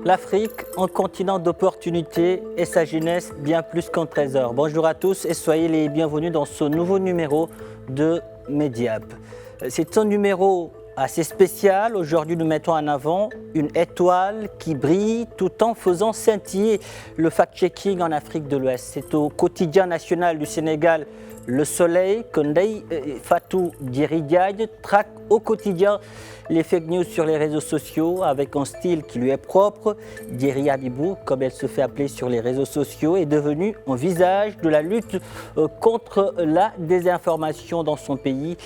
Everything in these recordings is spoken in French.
L'Afrique, un continent d'opportunités et sa jeunesse bien plus qu'un trésor. Bonjour à tous et soyez les bienvenus dans ce nouveau numéro de Mediap. C'est un numéro assez spécial. Aujourd'hui, nous mettons en avant une étoile qui brille tout en faisant scintiller le fact-checking en Afrique de l'Ouest. C'est au quotidien national du Sénégal, Le Soleil, que Ndeye Fatou Diéry Diagne traque au quotidien les fake news sur les réseaux sociaux avec un style qui lui est propre. Diéry Habibou, comme elle se fait appeler sur les réseaux sociaux, est devenue un visage de la lutte contre la désinformation dans son pays.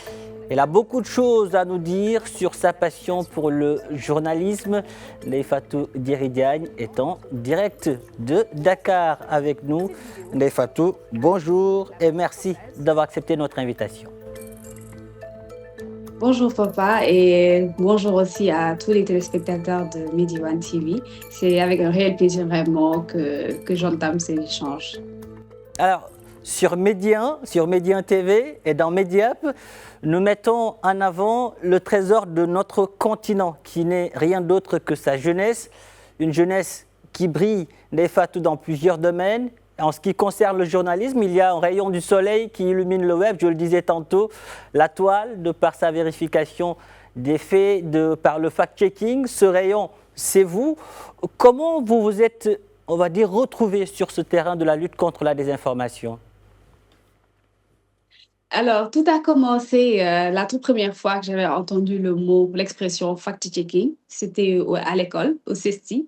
Elle a beaucoup de choses à nous dire sur sa passion pour le journalisme. Ndeye Fatou Diéry Diagne est en direct de Dakar avec nous. Ndeye Fatou, bonjour et merci d'avoir accepté notre invitation. Bonjour papa et bonjour aussi à tous les téléspectateurs de Medi One TV. C'est avec un réel plaisir vraiment que j'entame ces échanges. Alors, sur Medi 1 TV et dans Mediap, nous mettons en avant le trésor de notre continent qui n'est rien d'autre que sa jeunesse. Une jeunesse qui brille Ndeye Fatou dans plusieurs domaines. En ce qui concerne le journalisme, il y a un rayon du soleil qui illumine le web, je le disais tantôt, la toile, de par sa vérification des faits, par le fact-checking. Ce rayon, c'est vous. Comment vous vous êtes, on va dire, retrouvé sur ce terrain de la lutte contre la désinformation ? Alors, tout a commencé la toute première fois que j'avais entendu l'expression fact-checking. C'était à l'école, au CESTI.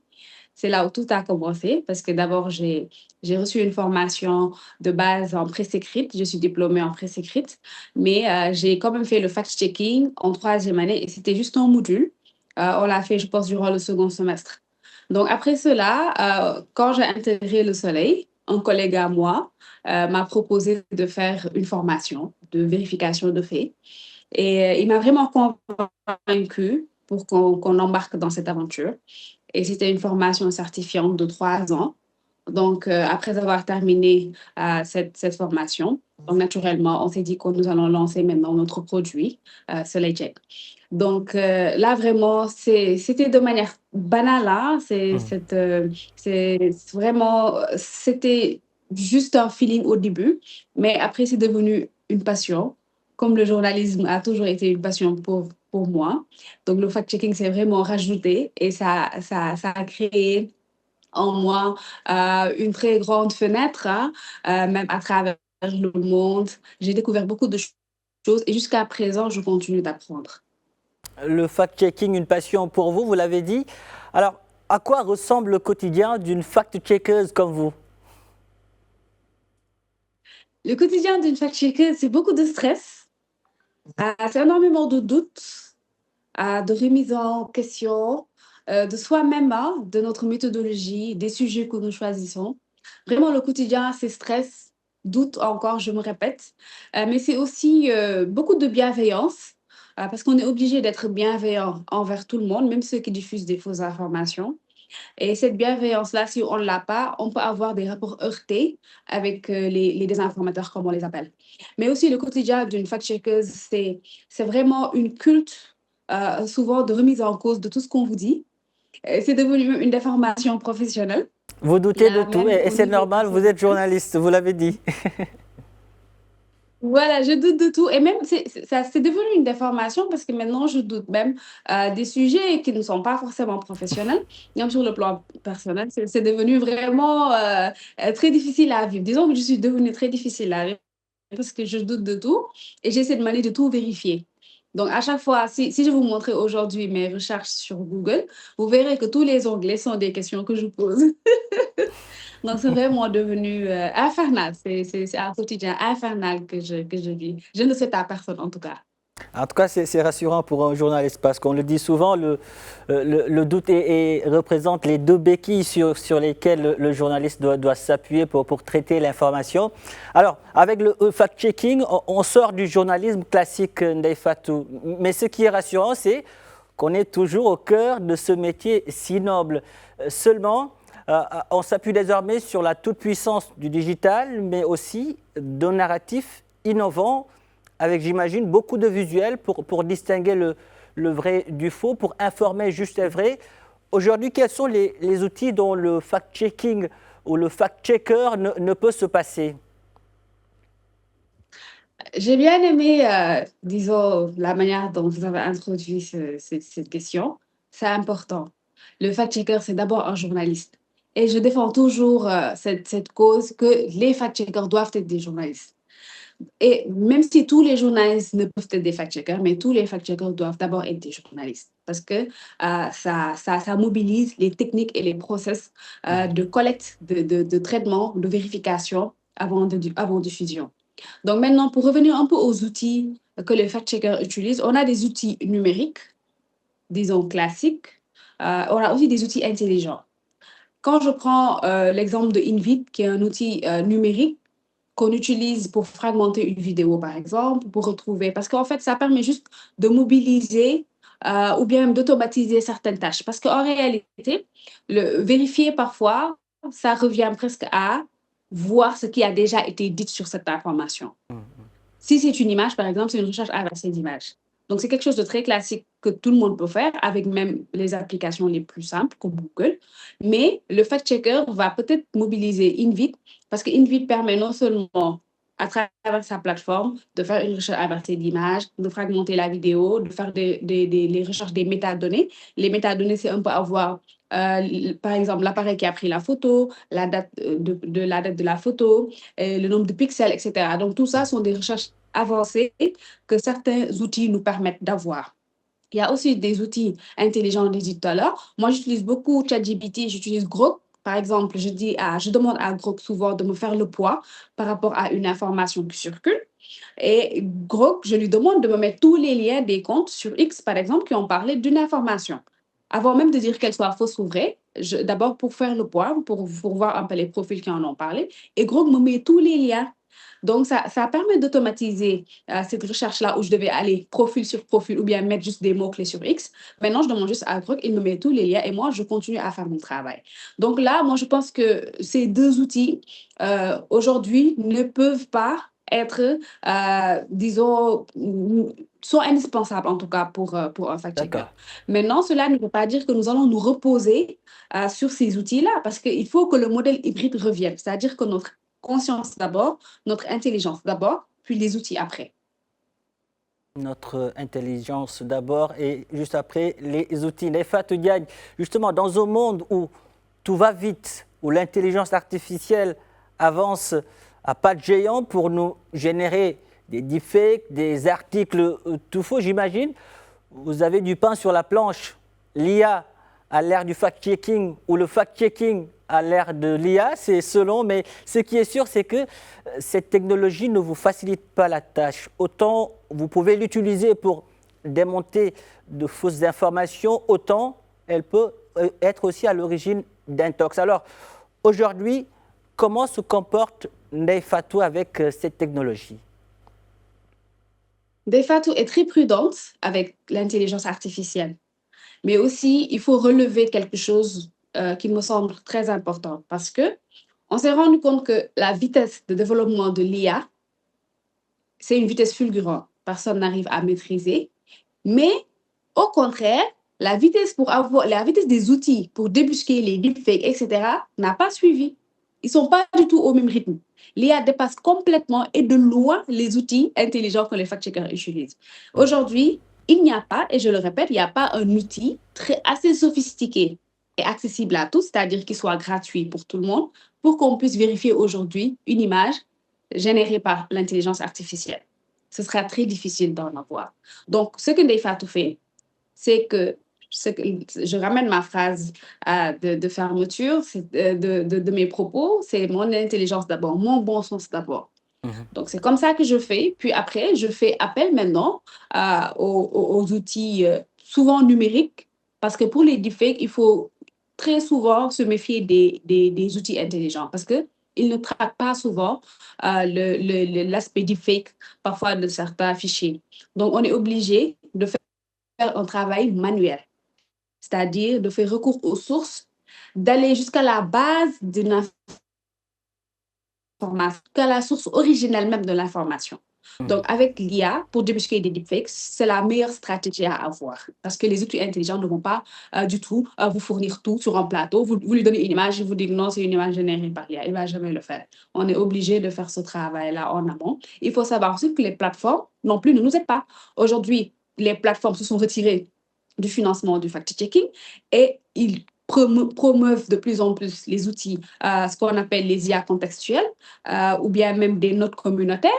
C'est là où tout a commencé parce que d'abord, j'ai reçu une formation de base en presse écrite. Je suis diplômée en presse écrite, mais j'ai quand même fait le fact-checking en troisième année et c'était juste un module. On l'a fait, je pense, durant le second semestre. Donc, après cela, quand j'ai intégré Le Soleil, un collègue à moi m'a proposé de faire une formation de vérification de faits. Et il m'a vraiment convaincue pour qu'on embarque dans cette aventure. Et c'était une formation certifiante de 3 ans. Donc, après avoir terminé cette formation, donc naturellement, on s'est dit que nous allons lancer maintenant notre produit, Soleil Check. Donc, là, vraiment, c'était de manière banale. Hein. C'était juste un feeling au début, mais après, c'est devenu une passion. Comme le journalisme a toujours été une passion pour moi. Donc, le fact-checking s'est vraiment rajouté et ça a créé en moi une très grande fenêtre, hein, même à travers le monde. J'ai découvert beaucoup de choses et jusqu'à présent, je continue d'apprendre. Le fact-checking, une passion pour vous, vous l'avez dit. Alors, à quoi ressemble le quotidien d'une fact-checkeuse comme vous ? Le quotidien d'une fact-checkeuse, c'est beaucoup de stress, c'est énormément de doutes, de remise en question de soi-même, hein, de notre méthodologie, des sujets que nous choisissons. Vraiment, le quotidien, c'est stress, doute encore, je me répète, mais c'est aussi beaucoup de bienveillance, parce qu'on est obligé d'être bienveillant envers tout le monde, même ceux qui diffusent des fausses informations. Et cette bienveillance-là, si on ne l'a pas, on peut avoir des rapports heurtés avec les désinformateurs, comme on les appelle. Mais aussi, le quotidien d'une fact-checkeuse, c'est vraiment une culte, souvent de remise en cause de tout ce qu'on vous dit. C'est devenu une déformation professionnelle. Vous Il y doutez de a tout même et au c'est niveau normal, vous êtes personnel. journaliste, vous l'avez dit. Voilà, je doute de tout. Et même, ça, c'est devenu une déformation parce que maintenant, je doute même des sujets qui ne sont pas forcément professionnels. Même sur le plan personnel, c'est devenu vraiment très difficile à vivre. Disons que je suis devenue très difficile à vivre parce que je doute de tout et j'essaie de m'aller de tout vérifier. Donc, à chaque fois, si je vous montrais aujourd'hui mes recherches sur Google, vous verrez que tous les onglets sont des questions que je pose. Donc, c'est vraiment devenu infernal. C'est un quotidien infernal que je vis. Je ne souhaite à personne, en tout cas. En tout cas, c'est rassurant pour un journaliste parce qu'on le dit souvent, le doute représente les deux béquilles sur lesquelles le journaliste doit s'appuyer pour traiter l'information. Alors, avec le fact-checking, on sort du journalisme classique, Ndeye Fatou. Mais ce qui est rassurant, c'est qu'on est toujours au cœur de ce métier si noble. Seulement, on s'appuie désormais sur la toute-puissance du digital, mais aussi d'un narratif innovant, avec, j'imagine, beaucoup de visuels pour distinguer le vrai du faux, pour informer juste et vrai. Aujourd'hui, quels sont les outils dont le fact-checking ou le fact-checker ne peut se passer? J'ai bien aimé, disons, la manière dont vous avez introduit cette question. C'est important. Le fact-checker, c'est d'abord un journaliste. Et je défends toujours cette cause que les fact-checkers doivent être des journalistes. Et même si tous les journalistes ne peuvent être des fact-checkers, mais tous les fact-checkers doivent d'abord être des journalistes parce que ça mobilise les techniques et les process de collecte, de traitement, de vérification avant diffusion. Donc maintenant, pour revenir un peu aux outils que les fact-checkers utilisent, on a des outils numériques, disons classiques. On a aussi des outils intelligents. Quand je prends l'exemple de InVid, qui est un outil numérique, qu'on utilise pour fragmenter une vidéo, par exemple, pour retrouver. Parce qu'en fait, ça permet juste de mobiliser ou bien même d'automatiser certaines tâches. Parce qu'en réalité, le vérifier parfois, ça revient presque à voir ce qui a déjà été dit sur cette information. Si c'est une image, par exemple, c'est une recherche avancée d'image. Donc, c'est quelque chose de très classique que tout le monde peut faire avec même les applications les plus simples comme Google. Mais le fact-checker va peut-être mobiliser InVid parce que InVid permet non seulement à travers sa plateforme de faire une recherche avancée d'image, de fragmenter la vidéo, de faire les recherches des métadonnées. Les métadonnées, c'est un peu avoir, par exemple, l'appareil qui a pris la photo, la date la date de la photo, le nombre de pixels, etc. Donc, tout ça sont des recherches avancées que certains outils nous permettent d'avoir. Il y a aussi des outils intelligents, on les dit tout à l'heure. Moi, j'utilise beaucoup ChatGPT, j'utilise Grok. Par exemple, je demande à Grok souvent de me faire le poids par rapport à une information qui circule. Et Grok, je lui demande de me mettre tous les liens des comptes sur X, par exemple, qui ont parlé d'une information. Avant même de dire qu'elle soit fausse ou vraie, d'abord pour faire le poids, pour voir un peu les profils qui en ont parlé, et Grok me met tous les liens. Donc, ça permet d'automatiser cette recherche-là où je devais aller profil sur profil ou bien mettre juste des mots-clés sur X. Maintenant, je demande juste à Grok, il me met tous les liens et moi, je continue à faire mon travail. Donc là, moi, je pense que ces deux outils, aujourd'hui, ne peuvent pas être, disons, sont indispensables en tout cas pour un fact-checker. D'accord. Maintenant, cela ne veut pas dire que nous allons nous reposer sur ces outils-là parce qu'il faut que le modèle hybride revienne, c'est-à-dire que notre conscience d'abord, notre intelligence d'abord, puis les outils après. Notre intelligence d'abord et juste après les outils. Nefa Diagne, justement, dans un monde où tout va vite, où l'intelligence artificielle avance à pas de géant pour nous générer des deepfakes, des articles tout faux, j'imagine, vous avez du pain sur la planche. L'IA à l'ère du fact-checking ou le fact-checking à l'ère de l'IA, c'est selon, mais ce qui est sûr, c'est que cette technologie ne vous facilite pas la tâche. Autant vous pouvez l'utiliser pour démonter de fausses informations, autant elle peut être aussi à l'origine d'intox. Alors, aujourd'hui, comment se comporte Neifatou avec cette technologie? Defatou est très prudente avec l'intelligence artificielle. Mais aussi, il faut relever quelque chose qui me semble très important parce que on s'est rendu compte que la vitesse de développement de l'IA, c'est une vitesse fulgurante. Personne n'arrive à maîtriser. Mais au contraire, la vitesse des outils pour débusquer les deepfakes, etc., n'a pas suivi. Ils ne sont pas du tout au même rythme. L'IA dépasse complètement et de loin les outils intelligents que les fact-checkers utilisent. Aujourd'hui, il n'y a pas, et je le répète, il n'y a pas un outil assez sophistiqué et accessible à tous, c'est-à-dire qu'il soit gratuit pour tout le monde, pour qu'on puisse vérifier aujourd'hui une image générée par l'intelligence artificielle. Ce sera très difficile d'en avoir. Donc, ce que Ndefatou fait, c'est que je ramène ma phrase de fermeture de mes propos, c'est mon intelligence d'abord, mon bon sens d'abord. Donc, c'est comme ça que je fais. Puis après, je fais appel maintenant aux outils souvent numériques, parce que pour les deepfakes, il faut très souvent se méfier des outils intelligents, parce qu'ils ne traquent pas souvent l'aspect deepfake, parfois de certains fichiers. Donc, on est obligé de faire un travail manuel, c'est-à-dire de faire recours aux sources, d'aller jusqu'à la base d'une information, jusqu'à la source originelle même de l'information. Mhm. Donc, avec l'IA, pour débusquer des deepfakes, c'est la meilleure stratégie à avoir parce que les outils intelligents ne vont pas du tout vous fournir tout sur un plateau. Vous lui donnez une image, il vous dit que non, c'est une image générée par l'IA. Il ne va jamais le faire. On est obligé de faire ce travail-là en amont. Il faut savoir aussi que les plateformes non plus ne nous aident pas. Aujourd'hui, les plateformes se sont retirées du financement du fact-checking et ils promeuvent de plus en plus les outils, ce qu'on appelle les IA contextuelles ou bien même des notes communautaires.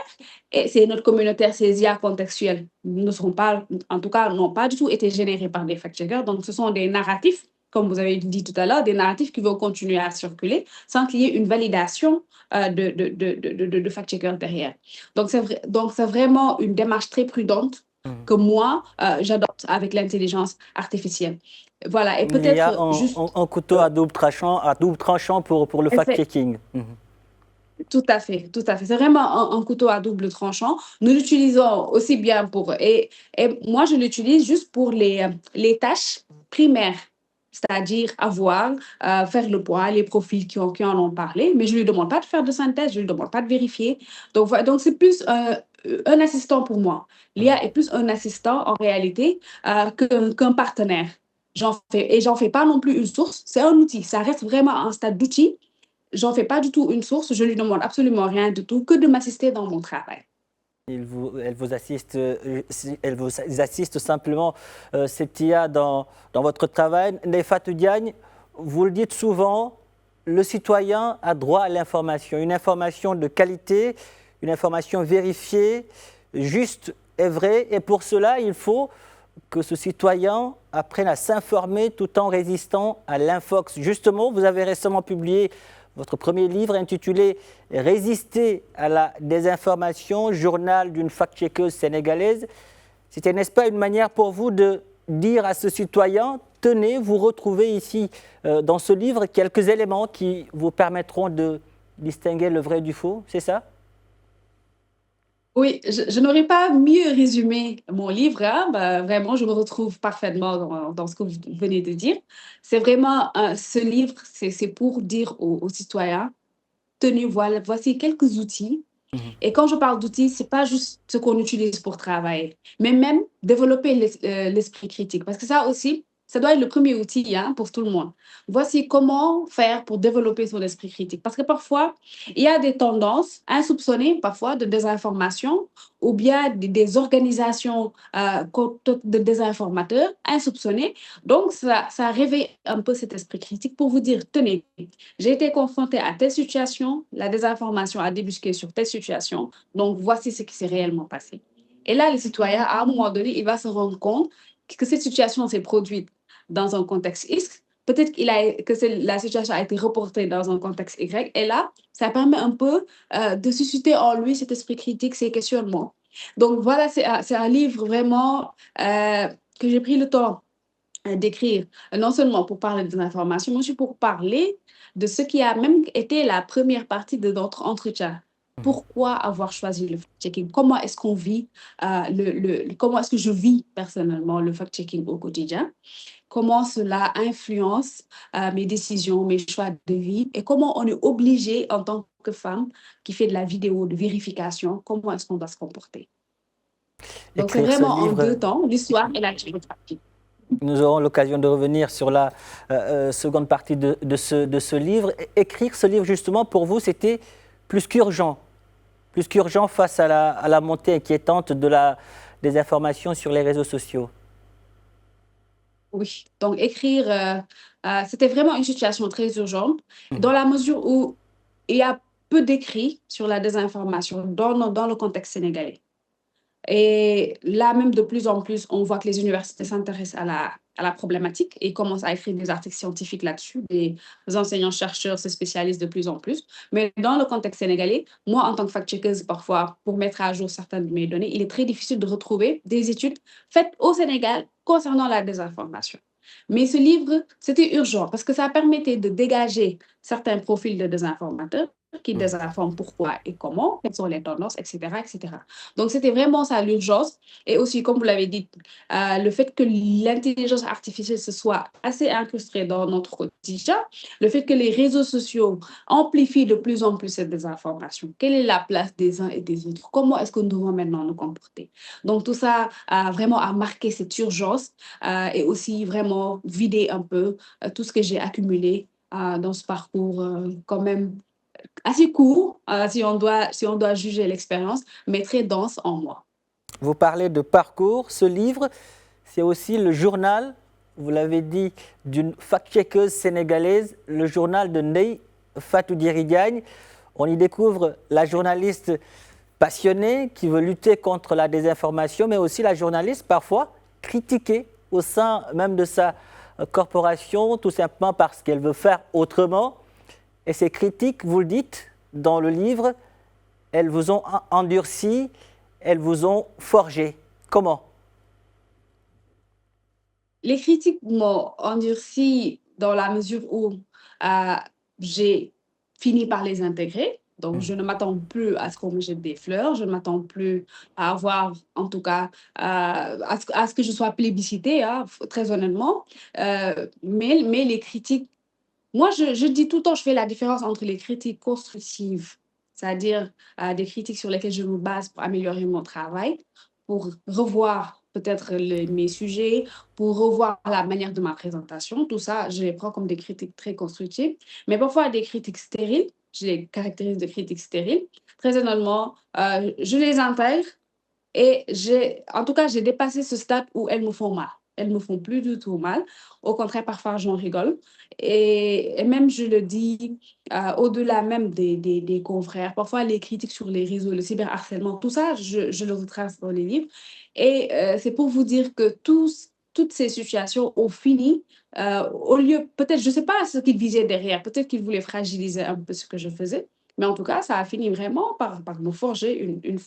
Et ces notes communautaires, ces IA contextuelles ne seront pas, en tout cas, n'ont pas du tout été générées par des fact-checkers. Donc, ce sont des narratifs, comme vous avez dit tout à l'heure, des narratifs qui vont continuer à circuler sans qu'il y ait une validation de fact-checkers derrière. Donc, c'est vraiment une démarche très prudente Mhm. que moi, j'adopte avec l'intelligence artificielle. Voilà, et Il y a peut-être juste, un couteau à double tranchant pour le effet- fact-checking. Mhm. tout à fait, tout à fait. C'est vraiment un couteau à double tranchant. Nous l'utilisons aussi bien et moi, je l'utilise juste pour les tâches primaires, c'est-à-dire avoir, faire le point, les profils qui en ont parlé, mais je ne lui demande pas de faire de synthèse, je ne lui demande pas de vérifier. Donc, donc c'est plus un assistant pour moi. L'IA est plus un assistant en réalité qu'un partenaire. J'en fais pas non plus une source, c'est un outil, ça reste vraiment un stade d'outil. J'en fais pas du tout une source, je lui demande absolument rien du tout, que de m'assister dans mon travail. Elle vous assiste simplement, cette IA, dans votre travail. Ndefatou Diagne, vous le dites souvent, le citoyen a droit à l'information, une information de qualité, une information vérifiée, juste et vraie. Et pour cela, il faut que ce citoyen apprenne à s'informer tout en résistant à l'infox. Justement, vous avez récemment publié votre premier livre intitulé Résister à la désinformation, journal d'une fact-checkeuse sénégalaise. C'était, n'est-ce pas, une manière pour vous de dire à ce citoyen, tenez, vous retrouvez ici, dans ce livre, quelques éléments qui vous permettront de distinguer le vrai du faux, c'est ça? Oui, je n'aurais pas mieux résumé mon livre, hein. Ben, vraiment, je me retrouve parfaitement dans ce que vous venez de dire. C'est vraiment, ce livre, c'est pour dire aux citoyens, tenez, voilà, voici quelques outils. Mhm. Et quand je parle d'outils, c'est pas juste ce qu'on utilise pour travailler, mais même développer l'esprit critique. Parce que ça aussi, ça doit être le premier outil hein, pour tout le monde. Voici comment faire pour développer son esprit critique. Parce que parfois, il y a des tendances insoupçonnées, parfois, de désinformation, ou bien des organisations de désinformateurs insoupçonnés. Donc, ça réveille un peu cet esprit critique pour vous dire, tenez, j'ai été confrontée à telle situation, la désinformation a débusqué sur telle situation, donc voici ce qui s'est réellement passé. Et là, le citoyen, à un moment donné, il va se rendre compte que cette situation s'est produite dans un contexte X, peut-être la situation a été reportée dans un contexte Y, et là, ça permet un peu de susciter en lui cet esprit critique, ces questionnements. Donc voilà, c'est un livre vraiment que j'ai pris le temps d'écrire, non seulement pour parler des informations, mais aussi pour parler de ce qui a même été la première partie de notre entretien. Mhm. Pourquoi avoir choisi le fact-checking? Comment est-ce qu'on vit, comment est-ce que je vis personnellement le fact-checking au quotidien? Comment cela influence mes décisions, mes choix de vie et comment on est obligé en tant que femme qui fait de la vidéo de vérification, comment est-ce qu'on doit se comporter? Donc c'est Écrire ce vraiment en livre. deux temps, l'histoire et la géographie. Nous aurons l'occasion de revenir sur la seconde partie de ce livre. Écrire ce livre, justement, pour vous, c'était plus qu'urgent. Plus qu'urgent face à la montée inquiétante des informations sur les réseaux sociaux. Oui, donc écrire, c'était vraiment une situation très urgente, dans Mhm. la mesure où il y a peu d'écrits sur la désinformation dans le contexte sénégalais. Et là, même de plus en plus, on voit que les universités s'intéressent à la problématique et commencent à écrire des articles scientifiques là-dessus. Des enseignants-chercheurs se spécialisent de plus en plus. Mais dans le contexte sénégalais, moi, en tant que fact-checkeuse, parfois, pour mettre à jour certaines de mes données, il est très difficile de retrouver des études faites au Sénégal concernant la désinformation. Mais ce livre, c'était urgent parce que ça permettait de dégager certains profils de désinformateurs qui Mhm. désinforment pourquoi et comment, quelles sont les tendances, etc., etc. Donc, c'était vraiment ça l'urgence. Et aussi, comme vous l'avez dit, le fait que l'intelligence artificielle se soit assez incrustée dans notre quotidien, le fait que les réseaux sociaux amplifient de plus en plus cette désinformation. Quelle est la place des uns et des autres? Comment est-ce que nous devons maintenant nous comporter? Donc, tout ça a vraiment a marqué cette urgence et aussi vraiment vidé un peu tout ce que j'ai accumulé dans ce parcours quand même assez court, si on doit juger l'expérience, mais très dense en moi. Vous parlez de parcours. Ce livre, c'est aussi le journal, vous l'avez dit, d'une fact-checkeuse sénégalaise, le journal de Ndeye Fatou Diéry Diagne. On y découvre la journaliste passionnée qui veut lutter contre la désinformation, mais aussi la journaliste parfois critiquée au sein même de sa corporation, tout simplement parce qu'elle veut faire autrement. Et ces critiques, vous le dites dans le livre, elles vous ont endurci, elles vous ont forgé. Comment? Les critiques m'ont endurci dans la mesure où euh, j'ai fini par les intégrer. Donc, je ne m'attends plus à ce qu'on me jette des fleurs, je ne m'attends plus à avoir, en tout cas, à ce que je sois plébiscitée, hein, très honnêtement. Mais les critiques, moi, je dis tout le temps, je fais la différence entre les critiques constructives, c'est-à-dire des critiques sur lesquelles je me base pour améliorer mon travail, pour revoir peut-être mes sujets, pour revoir la manière de ma présentation. Tout ça, je les prends comme des critiques très constructives, mais parfois des critiques stériles, je les caractérise de critiques stériles. Très honnêtement, je les intègre et en tout cas, j'ai dépassé ce stade où elles me font mal. Elles me font plus du tout mal. Au contraire, parfois, j'en rigole. Et même, je le dis, au-delà même des confrères, parfois les critiques sur les réseaux, le cyberharcèlement, tout ça, je le retrace dans les livres. Et c'est pour vous dire que toutes ces situations ont fini, au lieu, peut-être, je ne sais pas ce qu'ils visaient derrière, peut-être qu'ils voulaient fragiliser un peu ce que je faisais. Mais en tout cas, ça a fini vraiment par me forger une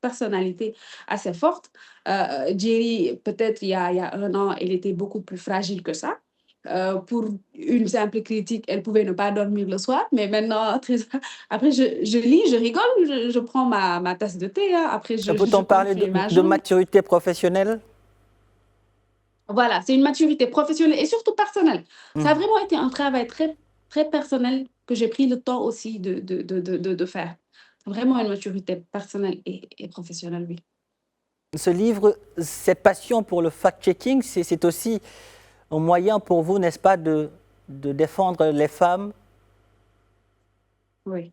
personnalité assez forte. Jerry, peut-être il y a un an, elle était beaucoup plus fragile que ça. Pour une simple critique, elle pouvait ne pas dormir le soir, mais maintenant, après, je lis, je rigole, je prends ma tasse de thé, hein. Après, je Peut-on parler continue ma de journée. maturité professionnelle? Voilà, c'est une maturité professionnelle et surtout personnelle. Ça a Mhm. vraiment été un travail très personnel que j'ai pris le temps aussi de faire. Vraiment une maturité personnelle et professionnelle, oui. Ce livre, cette passion pour le fact-checking, c'est aussi un moyen pour vous, n'est-ce pas, de défendre les femmes? Oui.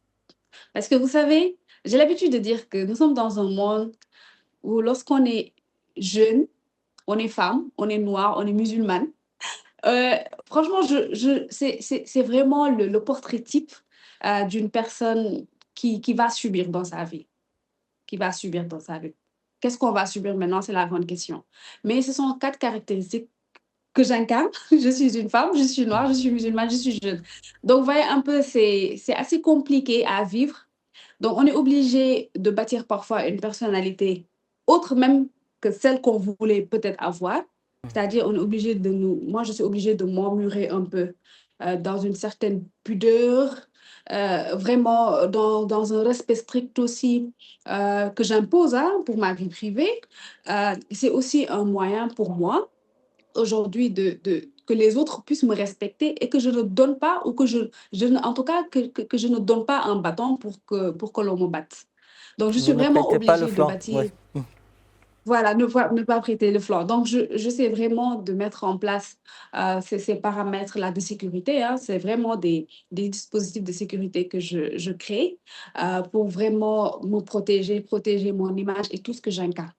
Parce que vous savez, j'ai l'habitude de dire que nous sommes dans un monde où lorsqu'on est jeune, on est femme, on est noire, on est musulmane. Euh, Franchement, c'est vraiment le portrait type d'une personne qui va subir dans sa vie. Qui va subir dans sa vie. Qu'est-ce qu'on va subir maintenant? C'est la grande question. Mais ce sont quatre caractéristiques que j'incarne. Je suis une femme, je suis noire, je suis musulmane, je suis jeune. Donc, vous voyez un peu, c'est assez compliqué à vivre. Donc, on est obligé de bâtir parfois une personnalité autre même que celle qu'on voulait peut-être avoir. C'est-à-dire, on est obligé de nous. Moi, je suis obligée de m'emmurer un peu dans une certaine pudeur, vraiment dans un respect strict aussi que j'impose hein, pour ma vie privée. C'est aussi un moyen pour moi aujourd'hui que les autres puissent me respecter et que je ne donne pas, ou que en tout cas, que je ne donne pas un bâton pour que l'on me batte. Donc, je suis Vous ne vraiment prêtez pas le obligée de flanc. Ouais. bâtir, voilà, ne pas prêter le flanc. Donc, je sais vraiment de mettre en place ces paramètres-là de sécurité, hein. C'est vraiment des dispositifs de sécurité que je crée pour vraiment me protéger, protéger mon image et tout ce que j'incarne.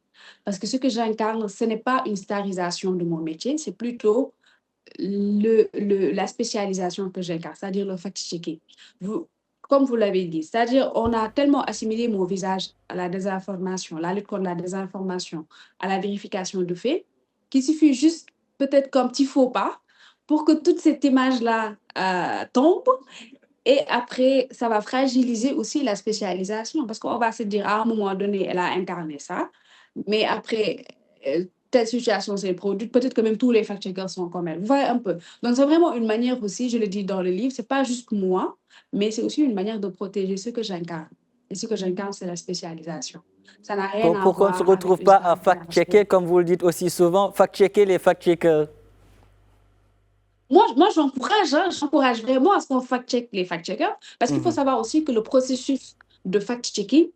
Parce que ce que j'incarne, ce n'est pas une starisation de mon métier, c'est plutôt la spécialisation que j'incarne, c'est-à-dire le fact-checking. Comme vous l'avez dit, c'est-à-dire on a tellement assimilé mon visage à la désinformation, la lutte contre la désinformation, à la vérification de faits, qu'il suffit juste peut-être qu'un petit faux pas pour que toute cette image-là tombe et après, ça va fragiliser aussi la spécialisation parce qu'on va se dire à un moment donné, elle a incarné ça, mais après, telle situation s'est produite, peut-être que même tous les fact-checkers sont comme elle. Vous voyez un peu. Donc, c'est vraiment une manière aussi, je le dis dans le livre, c'est pas juste moi, mais c'est aussi une manière de protéger ce que j'incarne. Et ce que j'incarne, c'est la spécialisation. Ça n'a rien à Pour qu'on ne se voir avec retrouve une pas à standardisation. fact-checker, comme vous le dites aussi souvent, fact-checker les fact-checkers. Moi j'encourage, hein, j'encourage vraiment à ce qu'on fact-check les fact-checkers, parce qu'il faut Mhm. savoir aussi que le processus de fact-checking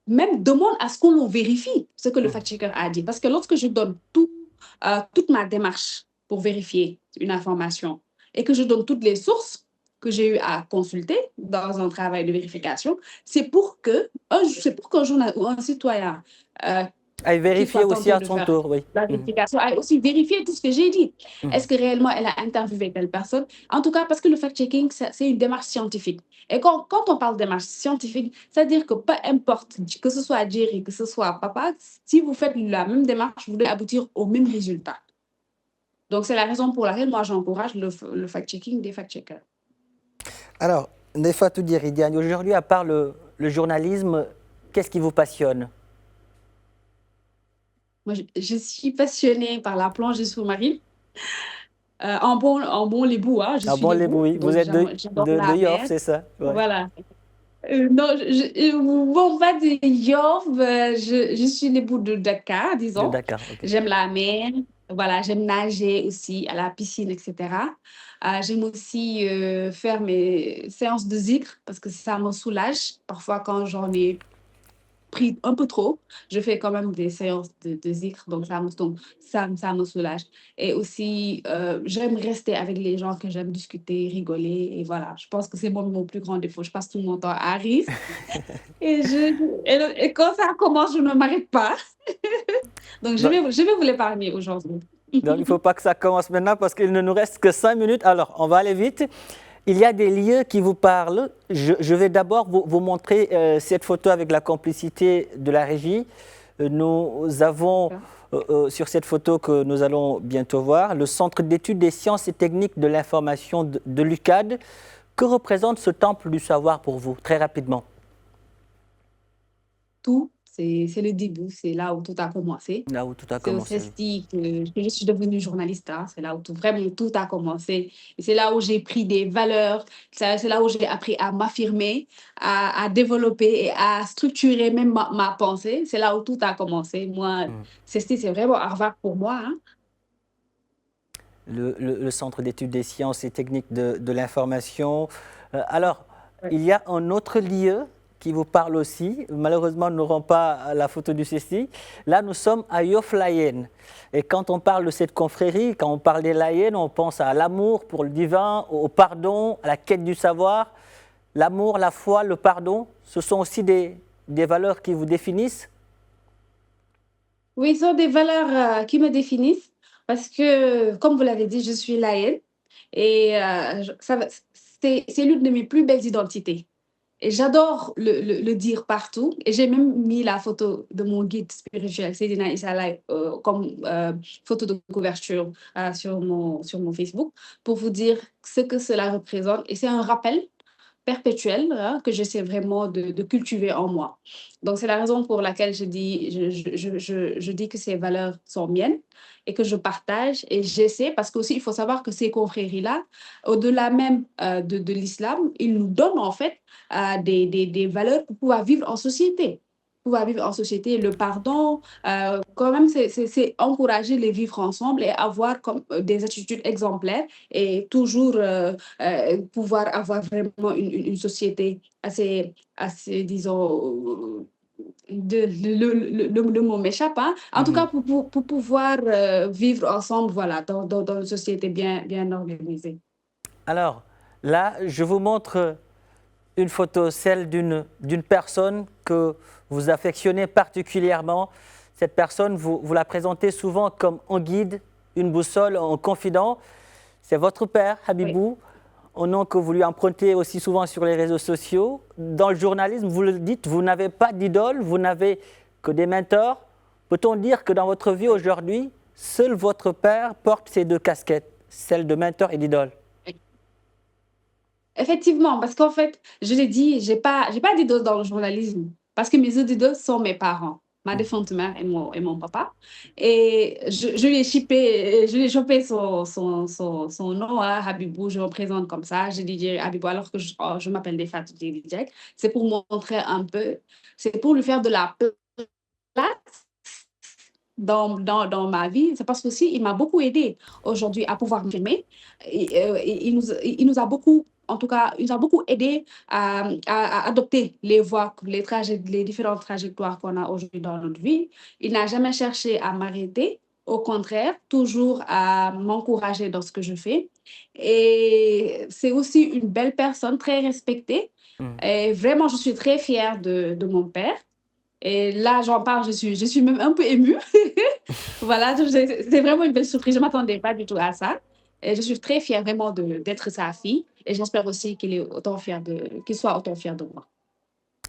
même demande à ce qu'on le vérifie, ce que le Mhm. fact-checker a dit. Parce que lorsque je donne toute ma démarche pour vérifier une information et que je donne toutes les sources que j'ai eu à consulter dans un travail de vérification, c'est pour qu'un journal ou un citoyen euh, À qui vérifier soit aussi tenté à de son faire tour, oui. la Mhm. vérification aille aussi vérifier tout ce que j'ai dit. Mhm. Est-ce que réellement elle a interviewé telle personne? En tout cas, parce que le fact-checking, c'est une démarche scientifique. Et quand on parle de démarche scientifique, c'est-à-dire que peu importe, que ce soit Jerry, que ce soit papa, si vous faites la même démarche, vous devez aboutir au même résultat. Donc, c'est la raison pour laquelle moi, j'encourage le fact-checking des fact-checkers. Alors, Nefatou Diridiane, aujourd'hui, à part le journalisme, qu'est-ce qui vous passionne? Moi, je suis passionnée par la plongée sous-marine. En bon lébou, hein, je Ah suis bon, les lébou, bruits. Vous donc êtes j'adore de la York, mer. c'est ça? Ouais. Voilà. Non, bon, pas de Yoff, je suis lébou de Dakar, De disons. Dakar, ok. J'aime la mer, voilà, j'aime nager aussi à la piscine, etc. J'aime aussi faire mes séances de zikr parce que ça me soulage. Parfois, quand j'en ai pris un peu trop, je fais quand même des séances de zikr, donc ça me soulage. Et aussi, j'aime rester avec les gens que j'aime discuter, rigoler, et voilà. Je pense que c'est mon plus grand défaut. Je passe tout mon temps à rire. Et quand ça commence, je ne m'arrête pas. Donc, Donc, je vais vous l'épargner aujourd'hui. donc, il ne faut pas que ça commence maintenant parce qu'il ne nous reste que 5 minutes. Alors, on va aller vite. Il y a des lieux qui vous parlent. Je vais d'abord vous montrer cette photo avec la complicité de la régie. Nous avons sur cette photo que nous allons bientôt voir le Centre d'études des sciences et techniques de l'information de l'UCAD. Que représente ce temple du savoir pour vous, très rapidement? Tout, c'est le début, c'est là où tout a commencé. Là où tout a C'est au commencé. CESTI que je suis devenue journaliste, hein. C'est là où vraiment tout a commencé. Et c'est là où j'ai pris des valeurs, c'est là où j'ai appris à m'affirmer, à développer et à structurer même ma pensée. C'est là où tout a commencé. Moi, Mm. CESTI, c'est vraiment Harvard pour moi, hein. Le Centre d'études des sciences et techniques de l'information. Alors, Ouais. il y a un autre lieu qui vous parle aussi. Malheureusement, nous n'aurons pas la photo du CECI. Là, nous sommes à Yoff Layène. Et quand on parle de cette confrérie, quand on parle des Layènes, on pense à l'amour pour le divin, au pardon, à la quête du savoir. L'amour, la foi, le pardon, ce sont aussi des valeurs qui vous définissent? Oui, ce sont des valeurs qui me définissent parce que, comme vous l'avez dit, je suis laïenne et c'est l'une de mes plus belles identités. Et j'adore le dire partout. Et j'ai même mis la photo de mon guide spirituel, Seydina Issa Laye, comme photo de couverture sur mon Facebook pour vous dire ce que cela représente. Et c'est un rappel perpétuel, hein, que j'essaie vraiment de cultiver en moi. Donc, c'est la raison pour laquelle je dis que ces valeurs sont miennes et que je partage et j'essaie, parce qu'aussi, il faut savoir que ces confréries-là, au-delà même de l'islam, ils nous donnent en fait des valeurs pour pouvoir vivre en société. Pouvoir vivre en société, le pardon, quand même, c'est encourager les vivre ensemble et avoir comme, des attitudes exemplaires et toujours pouvoir avoir vraiment une société assez disons, le mot m'échappe, hein. En tout cas, Mhm. pour pouvoir vivre ensemble, voilà, dans une société bien organisée. Alors, là, je vous montre une photo, celle d'une personne que vous affectionnez particulièrement. Cette personne, vous la présentez souvent comme un guide, une boussole, un confident. C'est votre père, Oui. Habibou, un nom que vous lui empruntez aussi souvent sur les réseaux sociaux. Dans le journalisme, vous le dites, vous n'avez pas d'idole, vous n'avez que des mentors. Peut-on dire que dans votre vie aujourd'hui, seul votre père porte ces deux casquettes, celle de mentor et d'idole? Effectivement, parce qu'en fait, je l'ai dit, j'ai pas d'idole dans le journalisme parce que mes idoles sont mes parents. ma défunte mère et mon papa. Et je lui ai chippé, je lui ai chopé son nom, hein, Habibou, je me présente comme ça, j'ai dit Habibou alors que je m'appelle Defat Djek. C'est pour montrer un peu, c'est pour lui faire de la place dans ma vie. C'est parce que aussi, il m'a beaucoup aidé aujourd'hui à pouvoir m'aimer. Il nous a beaucoup, en tout cas, il nous a beaucoup aidé à adopter les voies, les différentes trajectoires qu'on a aujourd'hui dans notre vie. Il n'a jamais cherché à m'arrêter. Au contraire, toujours à m'encourager dans ce que je fais. Et c'est aussi une belle personne, très respectée. Mm. Et vraiment, je suis très fière de mon père. Et là, j'en parle, je suis même un peu émue. Voilà, c'est vraiment une belle surprise. Je ne m'attendais pas du tout à ça. Et je suis très fière vraiment d'être sa fille. Et j'espère aussi qu'il soit autant fier de moi.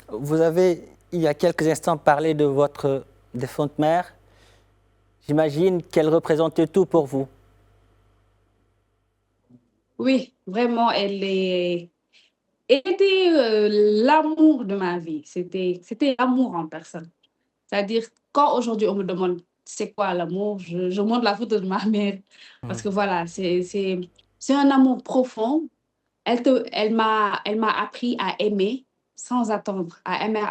Vous avez, il y a quelques instants, parlé de votre défunte mère. J'imagine qu'elle représentait tout pour vous. Oui, vraiment, elle était l'amour de ma vie. C'était l'amour en personne. C'est-à-dire, quand aujourd'hui on me demande c'est quoi l'amour, je montre la photo de ma mère. Parce Mm. que voilà, c'est un amour profond. Elle m'a appris à aimer sans attendre, à aimer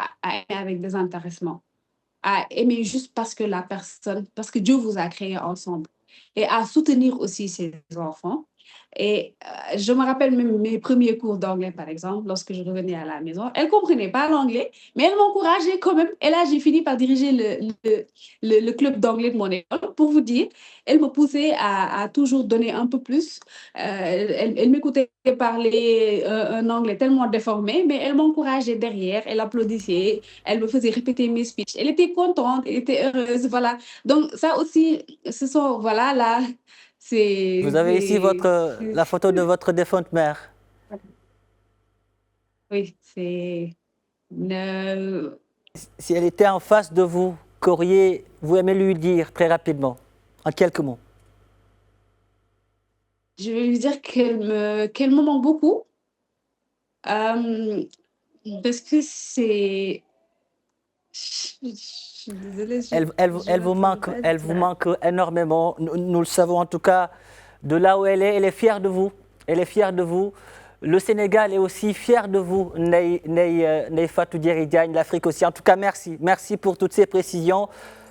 avec désintéressement, à aimer juste parce que Dieu vous a créés ensemble et à soutenir aussi ses enfants. Et je me rappelle même mes premiers cours d'anglais, par exemple, lorsque je revenais à la maison. Elle ne comprenait pas l'anglais, mais elle m'encourageait quand même. Et là, j'ai fini par diriger le club d'anglais de mon école. Pour vous dire, elle me poussait à toujours donner un peu plus. Elle m'écoutait parler un anglais tellement déformé, mais elle m'encourageait derrière, elle applaudissait, elle me faisait répéter mes speeches. Elle était contente, elle était heureuse, voilà. Donc ça aussi, ce sont, voilà, là, Vous avez ici c'est- la photo de votre défunte mère. oui, c'est... une- Si elle était en face de vous, qu'auriez-vous aimé lui dire très rapidement, en quelques mots? je vais lui dire qu'elle me manque beaucoup. euh, Parce que c'est... Je suis désolée, je ne m'attendais pas du Elle tout vous à manque énormément. Nous le savons en tout cas de là où elle est. Elle est fière de vous. Elle est fière de vous. Le Sénégal est aussi fier de vous, Ndeye Fatou Diéry Diagne, l'Afrique aussi. En tout cas, merci. Merci pour toutes ces précisions.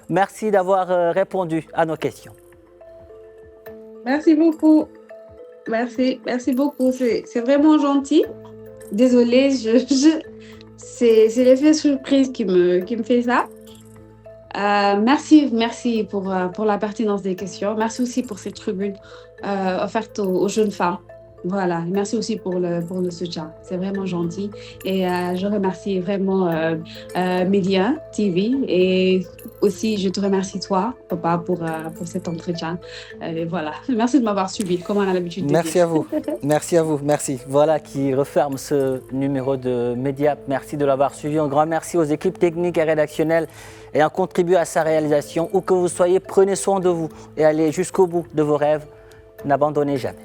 Merci d'avoir répondu à nos questions. Merci beaucoup. Merci beaucoup. C'est vraiment gentil. Désolée, c'est l'effet surprise qui me fait ça. Merci pour la pertinence des questions. Merci aussi pour cette tribune offerte aux jeunes femmes. Voilà, merci aussi pour le soutien. C'est vraiment gentil. Et je remercie vraiment Média TV. Et aussi, je te remercie toi, papa, pour cet entretien. Et voilà, merci de m'avoir suivi, comme on a l'habitude de dire. Merci à vous. Merci à vous. Merci. Voilà qui referme ce numéro de Mediap. Merci de l'avoir suivi. Un grand merci aux équipes techniques et rédactionnelles ayant contribué à sa réalisation. Où que vous soyez, prenez soin de vous et allez jusqu'au bout de vos rêves. N'abandonnez jamais.